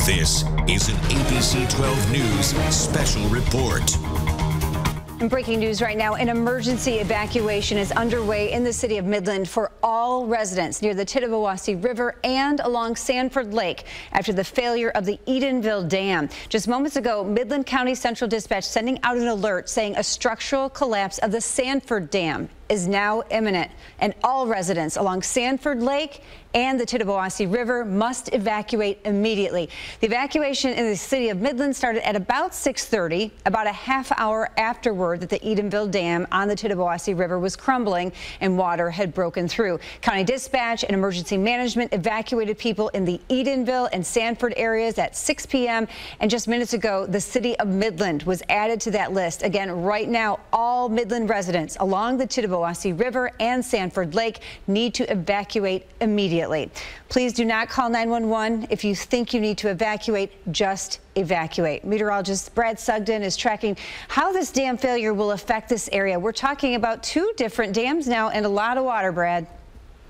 This is an ABC 12 News special report. And breaking news right now, an emergency evacuation is underway in the city of Midland for all residents near the Tittabawassee River and along Sanford Lake after the failure of the Edenville Dam. Just moments ago, Midland County Central Dispatch sending out an alert saying a structural collapse of the Sanford Dam is now imminent, and all residents along Sanford Lake and the Tittabawassee River must evacuate immediately. The evacuation in the city of Midland started at about 6:30, about a half hour afterward that the Edenville Dam on the Tittabawassee River was crumbling and water had broken through. County Dispatch and Emergency Management evacuated people in the Edenville and Sanford areas at 6 p.m. and just minutes ago, the city of Midland was added to that list. Again, right now, all Midland residents along the Tittabawassee River and Sanford Lake need to evacuate immediately. Please do not call 911 if you think you need to evacuate. Just evacuate. Meteorologist Brad Sugden is tracking how this dam failure will affect this area. We're talking about 2 different dams now and a lot of water, Brad.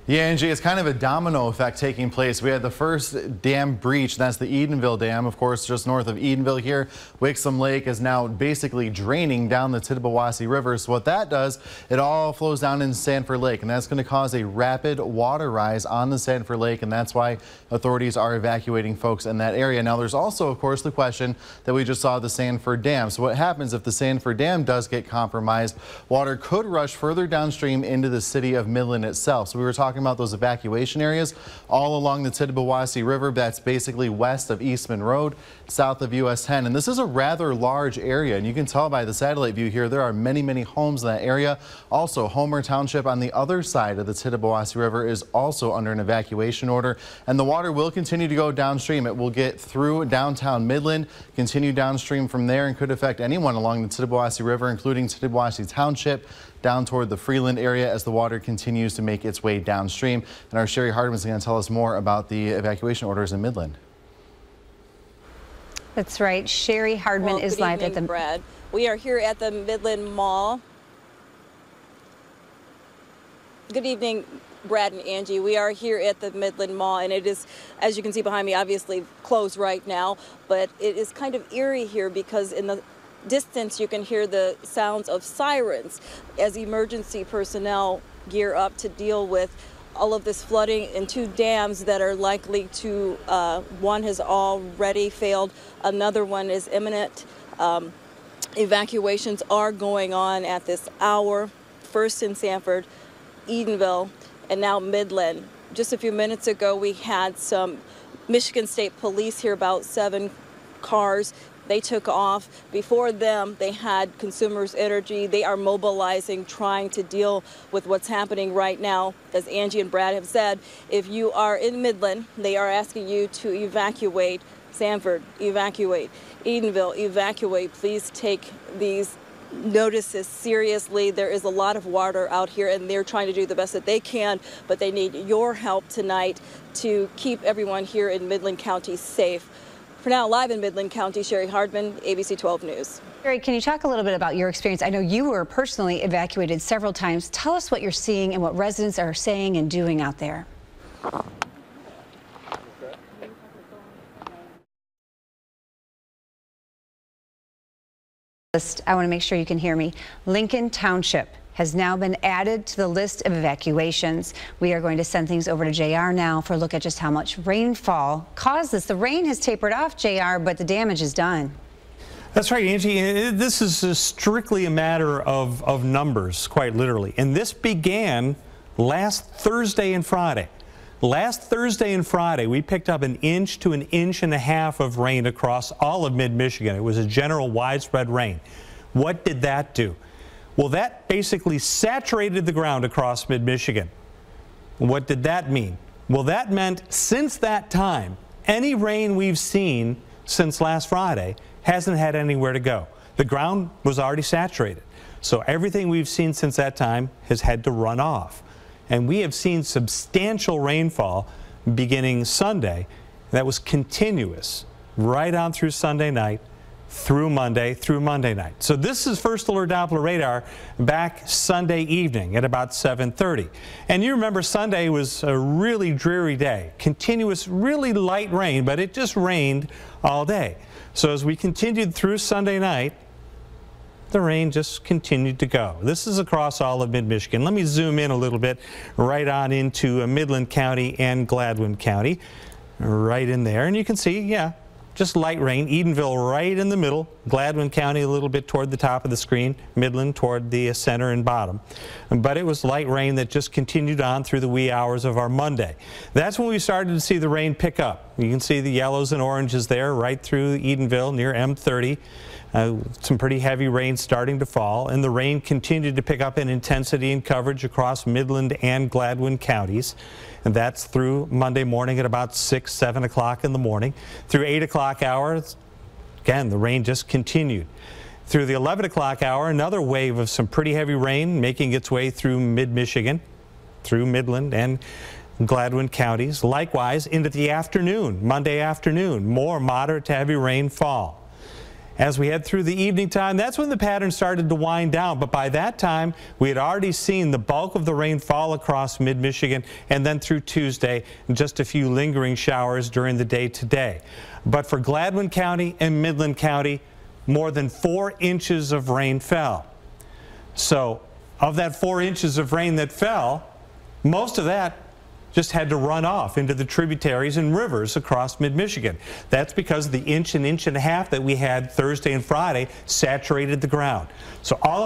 Yeah, Angie, it's kind of a domino effect taking place. We had the first dam breach, that's the Edenville Dam, of course, just north of Edenville here. Wixom Lake is now basically draining down the Tittabawassee River. So what that does, it all flows down in Sanford Lake, and that's going to cause a rapid water rise on the Sanford Lake, and that's why authorities are evacuating folks in that area. Now, there's also, of course, the question that we just saw, the Sanford Dam. So what happens if the Sanford Dam does get compromised? Water could rush further downstream into the city of Midland itself. So we were talking about those evacuation areas all along the Tittabawassee River. That's basically west of Eastman Road, south of US 10. And this is a rather large area, and you can tell by the satellite view here, there are many homes in that area. Also, Homer Township on the other side of the Tittabawassee River is also under an evacuation order, and the water will continue to go downstream. It will get through downtown Midland, continue downstream from there, and could affect anyone along the Tittabawassee River, including Tittabawassee Township, down toward the Freeland area as the water continues to make its way downstream. And our Sherry Hardman is going to tell us more about the evacuation orders in Midland. That's right. Sherry Hardman is live at the... Brad. We are here at the Midland Mall. Good evening, Brad and Angie. We are here at the Midland Mall, and it is, as you can see behind me, obviously closed right now, but it is kind of eerie here because in the distance you can hear the sounds of sirens as emergency personnel gear up to deal with all of this flooding in 2 dams that are likely to, one has already failed, another one is imminent. Evacuations are going on at this hour, first in Sanford, Edenville, and now Midland. Just a few minutes ago we had some Michigan State Police here, about 7 cars. They took off. Before them, they had Consumers Energy. They are mobilizing, trying to deal with what's happening right now. As Angie and Brad have said, if you are in Midland, they are asking you to evacuate. Sanford, evacuate. Edenville, evacuate. Please take these notices seriously. There is a lot of water out here, and they're trying to do the best that they can, but they need your help tonight to keep everyone here in Midland County safe. For now, live in Midland County, Sherry Hardman, ABC 12 News. Sherry, can you talk a little bit about your experience? I know you were personally evacuated several times. Tell us what you're seeing and what residents are saying and doing out there. I want to make sure you can hear me. Lincoln Township has now been added to the list of evacuations. We are going to send things over to JR now for a look at just how much rainfall caused this. The rain has tapered off, JR, but the damage is done. That's right, Angie. This is strictly a matter of numbers, quite literally. And this began last Thursday and Friday. Last Thursday and Friday, we picked up 1 inch to 1.5 inches of rain across all of mid-Michigan. It was a general widespread rain. What did that do? Well, that basically saturated the ground across mid-Michigan. What did that mean? Well, that meant since that time, any rain we've seen since last Friday hasn't had anywhere to go. The ground was already saturated. So everything we've seen since that time has had to run off. And we have seen substantial rainfall beginning Sunday that was continuous right on through Sunday night, through Monday night. So this is First Alert Doppler radar back Sunday evening at about 7:30. And you remember Sunday was a really dreary day. Continuous, really light rain, but it just rained all day. So as we continued through Sunday night, the rain just continued to go. This is across all of mid-Michigan. Let me zoom in a little bit right on into Midland County and Gladwin County, right in there. And you can see, yeah, just light rain. Edenville right in the middle, Gladwin County a little bit toward the top of the screen, Midland toward the center and bottom. But it was light rain that just continued on through the wee hours of our Monday. That's when we started to see the rain pick up. You can see the yellows and oranges there right through Edenville near M30. Some pretty heavy rain starting to fall, and the rain continued to pick up in intensity and coverage across Midland and Gladwin counties. And that's through Monday morning at about 6, 7 o'clock in the morning. Through 8 o'clock hours, again, the rain just continued. Through the 11 o'clock hour, another wave of some pretty heavy rain making its way through mid-Michigan, through Midland and Gladwin counties. Likewise, into the afternoon, Monday afternoon, more moderate to heavy rainfall. As we head through the evening time, that's when the pattern started to wind down. But by that time, we had already seen the bulk of the rain fall across mid-Michigan, and then through Tuesday, just a few lingering showers during the day today. But for Gladwin County and Midland County, more than 4 inches of rain fell. So of that 4 inches of rain that fell, most of that just had to run off into the tributaries and rivers across mid-Michigan. That's because the inch and a half that we had Thursday and Friday saturated the ground. So all